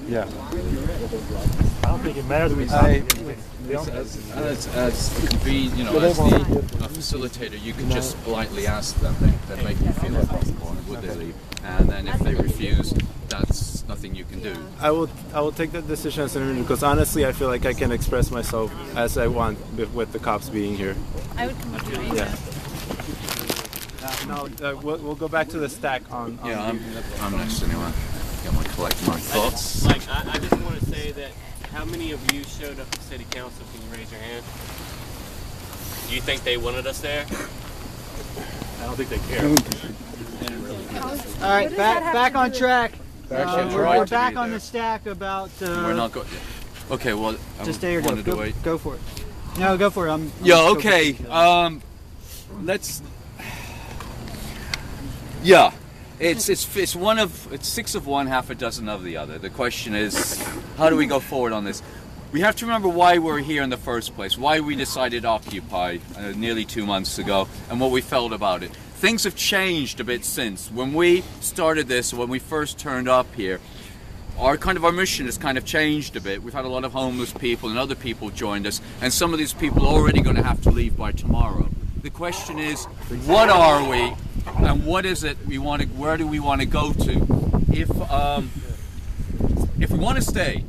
Yeah. I don't think it matters. As the facilitator, you can just politely ask them. They make you feel uncomfortable, and would they leave? And then if they refuse, that's nothing you can do. I will take that decision as an interview because honestly, I feel like I can express myself as I want with the cops being here. I would come with you. Yeah. We'll go back to the stack on yeah, I'm next anyway. Collect my thoughts. Like, I just want to say that how many of you showed up to City Council? Can you raise your hand? Do you think they wanted us there? I don't think they care. All right, back on track. We're back on there. the stack about. We're not going. Okay, well, just stay or go for it. No, go for it. Yeah. Okay. Let's. Yeah. It's 6 of one, half a dozen of the other. The question is, how do we go forward on this? We have to remember why we're here in the first place, why we decided to occupy nearly 2 months ago, and what we felt about it. Things have changed a bit since. When we started this, when we first turned up here, our mission has kind of changed a bit. We've had a lot of homeless people and other people joined us, and some of these people are already going to have to leave by tomorrow. The question is, what are we? And what is it we want to? Where do we want to go to? If we want to stay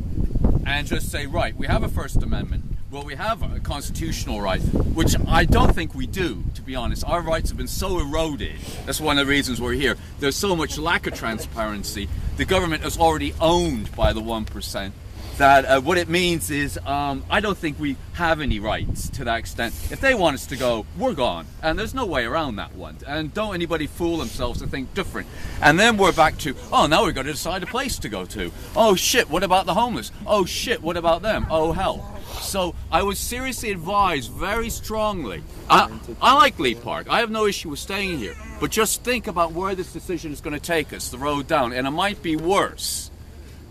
and just say, right, we have a First Amendment, well, we have a constitutional right, which I don't think we do, to be honest. Our rights have been so eroded. That's one of the reasons we're here. There's so much lack of transparency. The government is already owned by the 1%. That what it means is I don't think we have any rights to that extent. If they want us to go, we're gone. And there's no way around that one. And don't anybody fool themselves to think different. And then we're back to, oh, now we've got to decide a place to go to. Oh, shit, what about the homeless? Oh, shit, what about them? Oh, hell. So I would seriously advise very strongly. I like Lee Park. I have no issue with staying here. But just think about where this decision is going to take us, the road down. And it might be worse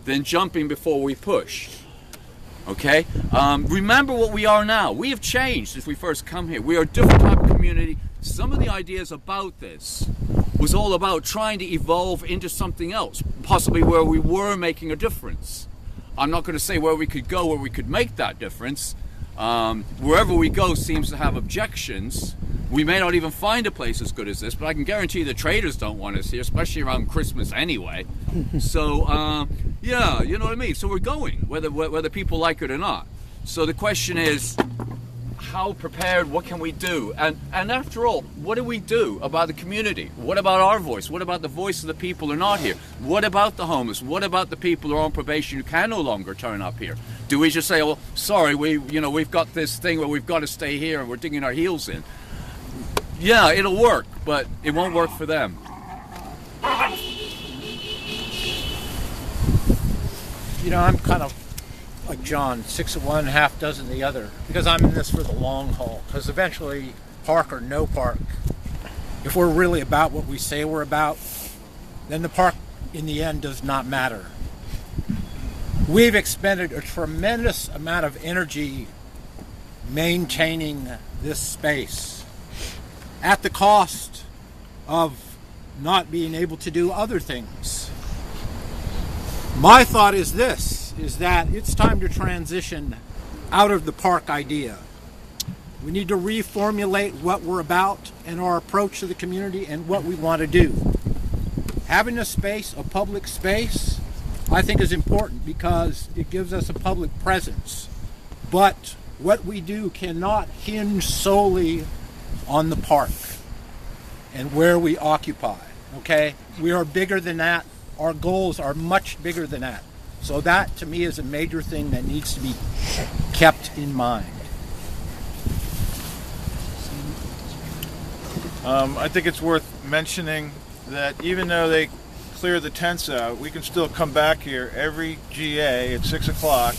than jumping before we push. Okay? Remember what we are now. We have changed since we first come here. We are a different type of community. Some of the ideas about this was all about trying to evolve into something else, possibly where we were making a difference. I'm not going to say where we could go, where we could make that difference. Wherever we go seems to have objections. We may not even find a place as good as this, but I can guarantee the traders don't want us here, especially around Christmas anyway. So, yeah, you know what I mean? So we're going, whether people like it or not. So the question is, how prepared, what can we do? And after all, what do we do about the community? What about our voice? What about the voice of the people who are not here? What about the homeless? What about the people who are on probation who can no longer turn up here? Do we just say, well, sorry, we've got this thing where we've got to stay here and we're digging our heels in? Yeah, it'll work, but it won't work for them. I'm kind of like John, 6 of one, half dozen the other, because I'm in this for the long haul. Because eventually, park or no park, if we're really about what we say we're about, then the park in the end does not matter. We've expended a tremendous amount of energy maintaining this space at the cost of not being able to do other things. My thought is this, is that it's time to transition out of the park idea. We need to reformulate what we're about and our approach to the community and what we want to do. Having a space, a public space, I think is important because it gives us a public presence. But what we do cannot hinge solely on the park and where we occupy, okay? We are bigger than that. Our goals are much bigger than that. So that, to me, is a major thing that needs to be kept in mind. I think it's worth mentioning that even though they clear the tents out, we can still come back here every GA at 6 o'clock.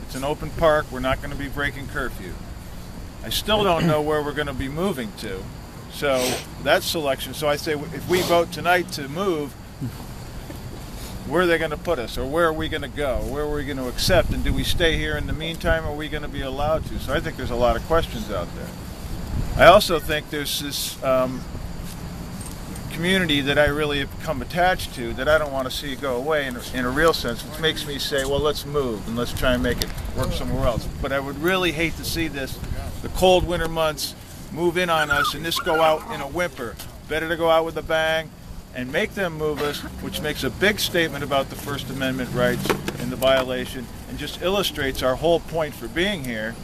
It's an open park. We're not going to be breaking curfew. I still don't know where we're going to be moving to. So that's selection. So I say if we vote tonight to move, where are they going to put us? Or where are we going to go? Where are we going to accept? And do we stay here in the meantime, or are we going to be allowed to? So I think there's a lot of questions out there. I also think there's this community that I really have become attached to, that I don't want to see go away in a real sense, which makes me say, well, let's move and let's try and make it work somewhere else. But I would really hate to see the cold winter months move in on us and this go out in a whimper. Better to go out with a bang and make them move us, which makes a big statement about the First Amendment rights and the violation, and just illustrates our whole point for being here.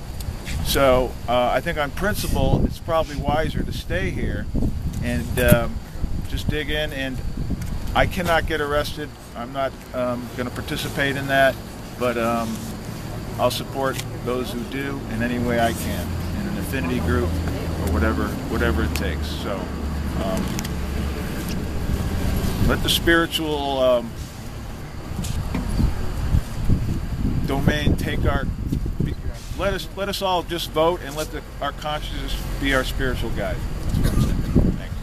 So I think on principle, it's probably wiser to stay here and just dig in. And I cannot get arrested. I'm not going to participate in that, but I'll support those who do in any way I can, in an affinity group or whatever it takes. So let the spiritual domain take our. Let us all just vote and let our consciousness be our spiritual guide. That's what I'm saying. Thanks.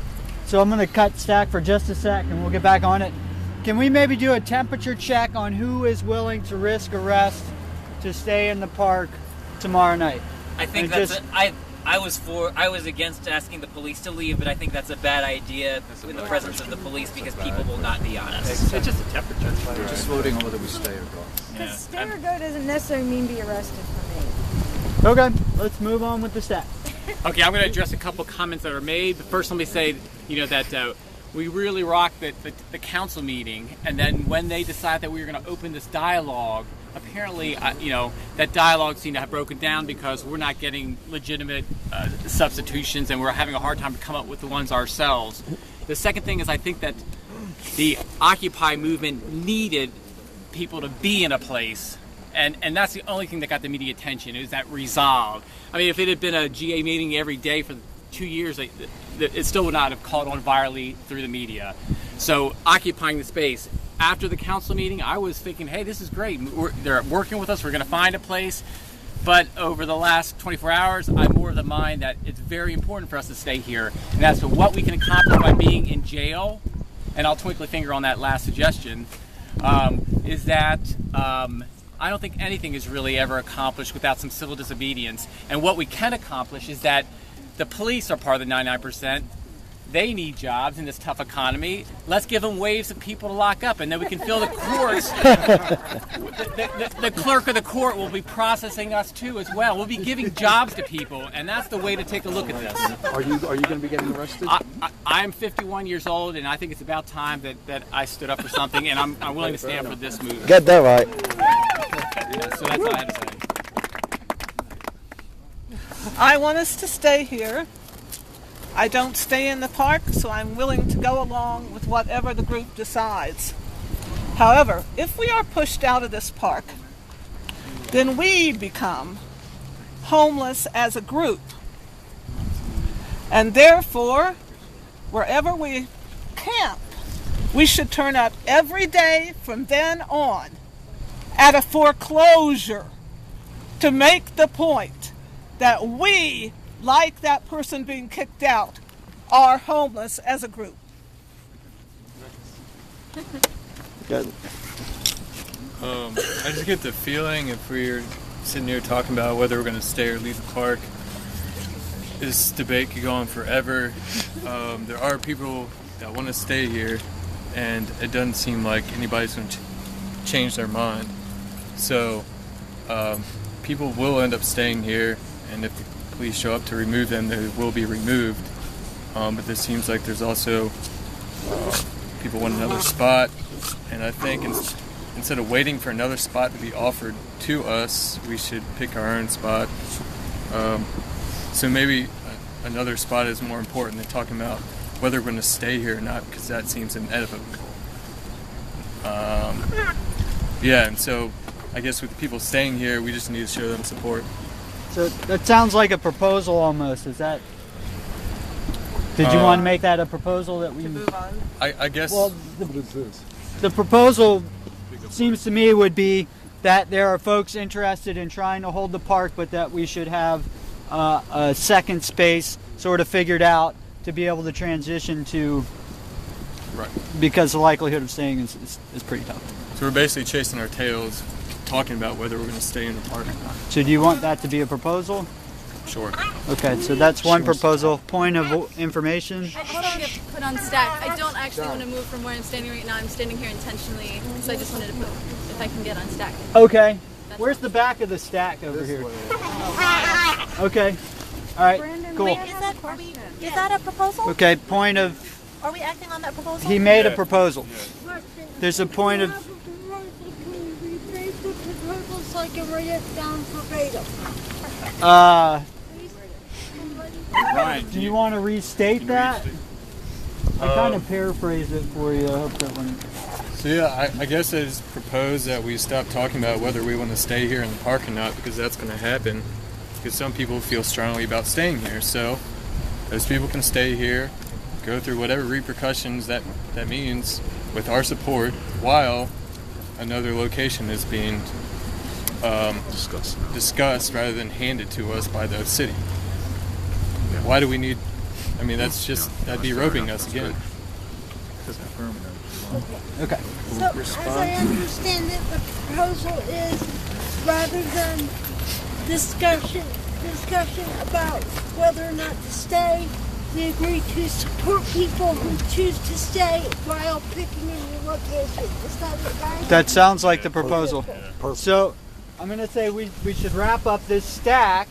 So I'm going to cut Stack for just a sec and we'll get back on it. Can we maybe do a temperature check on who is willing to risk arrest to stay in the park tomorrow night? I think I was against asking the police to leave, but I think that's a bad idea in the presence of the police because people will not be honest. It's just a temperature. We're just voting on whether we stay or go. Yeah. Stay or go doesn't necessarily mean be arrested for me. Okay, let's move on with the Stack. Okay, I'm going to address a couple comments that are made. But first, let me say, that we really rocked the council meeting, and then when they decided that we were going to open this dialogue, apparently, that dialogue seemed to have broken down because we're not getting legitimate substitutions, and we're having a hard time to come up with the ones ourselves. The second thing is I think that the Occupy movement needed people to be in a place, and that's the only thing that got the media attention, is that resolve. I mean, if it had been a GA meeting every day for 2 years, it still would not have caught on virally through the media. So occupying the space. After the council meeting, I was thinking, hey, this is great. They're working with us. We're going to find a place. But over the last 24 hours, I'm more of the mind that it's very important for us to stay here. And as to what we can accomplish by being in jail, and I'll twinkle a finger on that last suggestion, is that I don't think anything is really ever accomplished without some civil disobedience. And what we can accomplish is that the police are part of the 99%. They need jobs in this tough economy. Let's give them waves of people to lock up, and then we can fill the courts. The clerk of the court will be processing us too as well. We'll be giving jobs to people, and that's the way to take a look at this. Are you going to be getting arrested? I'm 51 years old, and I think it's about time that I stood up for something, and I'm willing to stand for this movement. Get that right. Yeah, so that's all I had to say. I want us to stay here. I don't stay in the park, so I'm willing to go along with whatever the group decides. However, if we are pushed out of this park, then we become homeless as a group. And therefore, wherever we camp, we should turn up every day from then on at a foreclosure to make the point that we, like that person being kicked out, are homeless as a group. Good. I just get the feeling if we're sitting here talking about whether we're going to stay or leave the park, this debate could go on forever. There are people that want to stay here, and it doesn't seem like anybody's going to change their mind. So people will end up staying here, and if the police show up to remove them, they will be removed. But this seems like there's also people want another spot, and I think instead of waiting for another spot to be offered to us, we should pick our own spot. So maybe another spot is more important than talking about whether we're going to stay here or not, because that seems inevitable. Yeah, and so I guess with the people staying here, we just need to show them support. So that sounds like a proposal almost. Is that? Did you want to make that a proposal that we move on? I guess. Well, the proposal seems to me would be that there are folks interested in trying to hold the park, but that we should have a second space sort of figured out to be able to transition to. Right. Because the likelihood of staying is pretty tough. So we're basically chasing our tails, talking about whether we're going to stay in the park or not. So do you want that to be a proposal? Sure. Okay, so that's one proposal. Point of information. Hold on, put it on stack. I don't actually want to move from where I'm standing right now. I'm standing here intentionally, so I just wanted to put if I can get on stack. Okay. Where's the back of the stack over here? Okay. All right. Cool. Wait, is that a proposal? Okay. Point of. Are we acting on that proposal? He made a proposal. There's a point of. So I can write it down verbatim. Ryan, do you want to restate that? I kind of paraphrase it for you. I hope that one. So yeah, I guess I just propose that we stop talking about whether we want to stay here in the park or not, because that's going to happen. Because some people feel strongly about staying here, so those people can stay here, go through whatever repercussions that means with our support, while another location is being discussed rather than handed to us by the city. Why do we need? I mean, that'd be roping us again. Okay. So, as I understand it, the proposal is rather than discussion about whether or not to stay, we agree to support people who choose to stay while picking a new location. Is that it, right? That sounds like the proposal. So, I'm going to say we should wrap up this stack,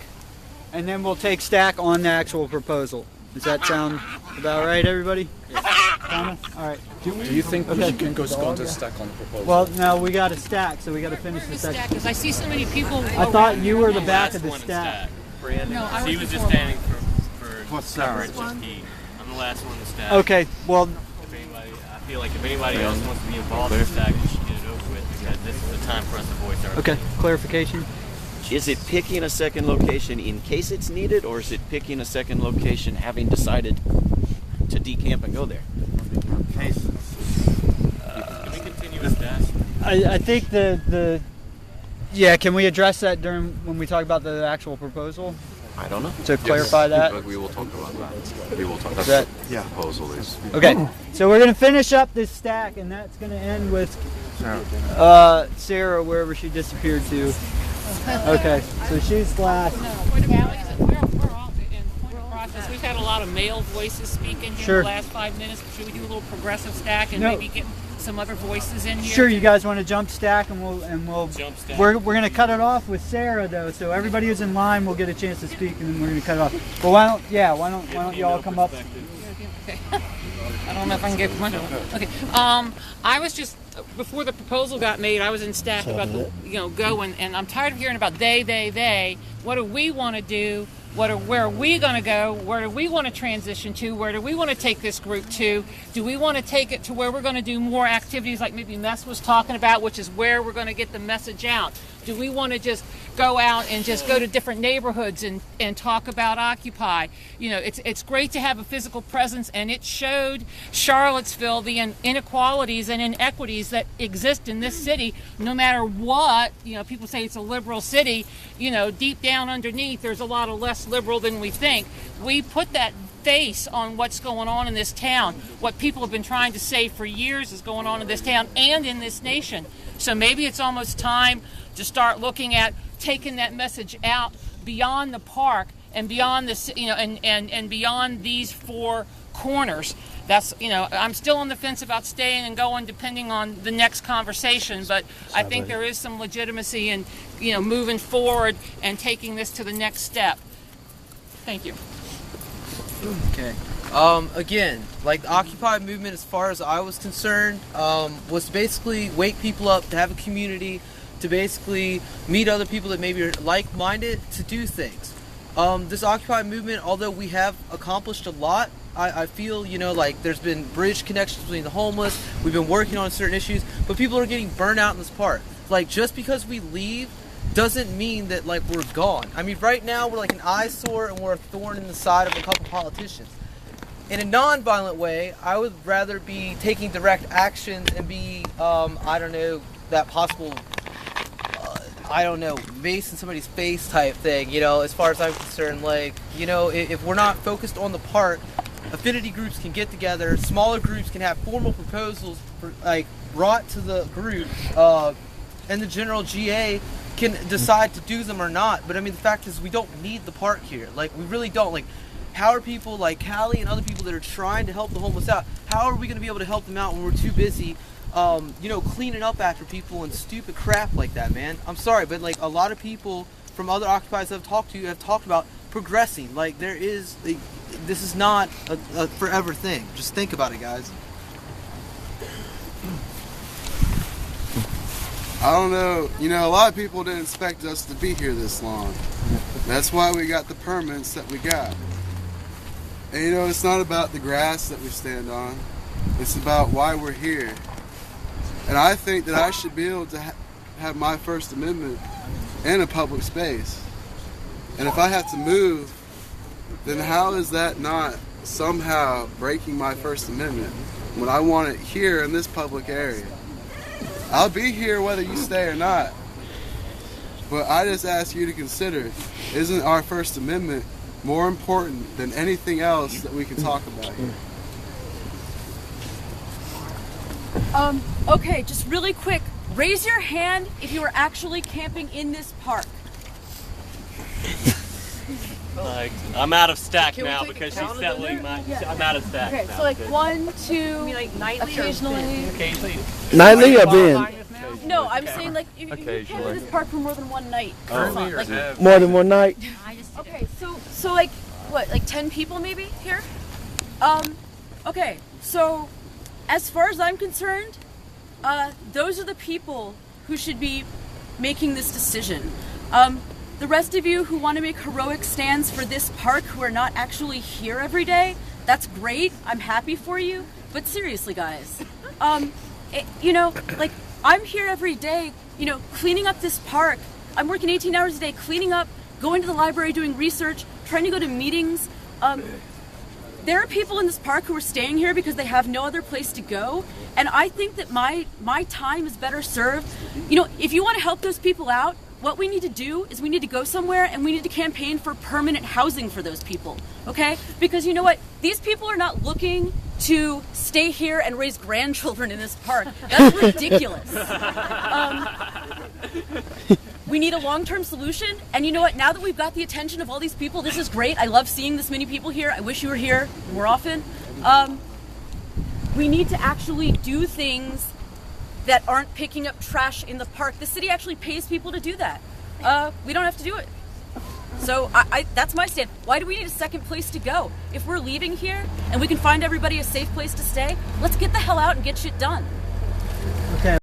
and then we'll take stack on the actual proposal. Does that sound about right, everybody? All right. Do you think we can go to stack on the proposal? Well, no, we got a stack, so we got to finish the stack. Because I see so many people. I thought you were the back of the stack. Brandon. No, I He was was the just standing for What's coverage. that? I'm the last one to stack. Okay, well. I feel like if anybody else wants to be involved in the stack, we should get it over with, because this is the time for us to voice our Okay, opinion. clarification. Is it picking a second location in case it's needed, or is it picking a second location having decided to decamp and go there? Can we continue with that? I think yeah, can we address that during when we talk about the actual proposal? I don't know. To clarify that? We will talk about that. We will talk about That- what the proposal is. Okay, so we're going to finish up this stack, and that's going to end with Sarah, wherever she disappeared to. Okay, so she's last. We're all in process. We've had a lot of male voices speaking here Sure. in the last 5 minutes. Should we do a little progressive stack and No. maybe get some other voices in here? Sure, you guys want to jump stack, and we'll Jump stack. We're going to cut it off with Sarah though, so everybody who's in line will get a chance to speak, and then we're going to cut it off. But why don't you all come up? I don't know if I can get one. Okay. I was just before the proposal got made, I was in stack about the go and I'm tired of hearing about they. What do we want to do? Where are we going to go? Where do we want to transition to? Where do we want to take this group to? Do we want to take it to where we're going to do more activities like maybe Mess was talking about, which is where we're going to get the message out? Do we want to just go out and just go to different neighborhoods and talk about Occupy? It's great to have a physical presence, and it showed Charlottesville the inequalities and inequities that exist in this city. No matter what, people say it's a liberal city. Deep down underneath, there's a lot of less liberal than we think. We put that face on what's going on in this town. What people have been trying to say for years is going on in this town and in this nation. So maybe it's almost time to start looking at taking that message out beyond the park and beyond this, and beyond these four corners. That's, I'm still on the fence about staying and going depending on the next conversation, but I think there is some legitimacy in, moving forward and taking this to the next step. Thank you. Okay. Again, like the Occupy movement, as far as I was concerned, was to basically wake people up, to have a community, to basically meet other people that maybe are like-minded, to do things. This Occupy movement, although we have accomplished a lot, I feel, like there's been bridge connections between the homeless, we've been working on certain issues, but people are getting burnt out in this part. Like, just because we leave doesn't mean that, like, we're gone. I mean, right now we're like an eyesore and we're a thorn in the side of a couple politicians. In a non-violent way, I would rather be taking direct actions and be, that possible, mace in somebody's face type thing, as far as I'm concerned. Like, if we're not focused on the park, affinity groups can get together, smaller groups can have formal proposals, brought to the group, and the general GA can decide to do them or not. But I mean, the fact is we don't need the park here. Like, we really don't. Like, how are people like Callie and other people that are trying to help the homeless out, how are we going to be able to help them out when we're too busy, cleaning up after people and stupid crap like that, man? I'm sorry, but like a lot of people from other occupiers I've talked to have talked about progressing. Like this is not a forever thing. Just think about it, guys. I don't know. A lot of people didn't expect us to be here this long. That's why we got the permits that we got. And it's not about the grass that we stand on. It's about why we're here. And I think that I should be able to have my First Amendment in a public space. And if I have to move, then how is that not somehow breaking my First Amendment when I want it here in this public area? I'll be here whether you stay or not. But I just ask you to consider, isn't our First Amendment more important than anything else that we can talk about here? Okay, just really quick, raise your hand if you are actually camping in this park. Like, I'm out of stack Can we now take because a she's count settling my. I'm out of stack Okay, now. so like because- 1, 2, You mean like nightly or occasionally. Occasionally. Nightly or Ben? No, I'm saying like if you camp in Occasionally. this park for more than one night. Oh. Like, More than one night? okay, so like what, like 10 people maybe here? Okay, so as far as I'm concerned, those are the people who should be making this decision. The rest of you who want to make heroic stands for this park who are not actually here every day, that's great. I'm happy for you. But seriously, guys, like I'm here every day, cleaning up this park. I'm working 18 hours a day cleaning up, going to the library, doing research, trying to go to meetings. There are people in this park who are staying here because they have no other place to go. And I think that my time is better served. If you want to help those people out, what we need to do is we need to go somewhere and we need to campaign for permanent housing for those people, okay? Because you know what? These people are not looking to stay here and raise grandchildren in this park. That's ridiculous. We need a long-term solution, and you know what? Now that we've got the attention of all these people, this is great. I love seeing this many people here. I wish you were here more often. We need to actually do things that aren't picking up trash in the park. The city actually pays people to do that. We don't have to do it. So that's my stand. Why do we need a second place to go? If we're leaving here and we can find everybody a safe place to stay, let's get the hell out and get shit done. Okay.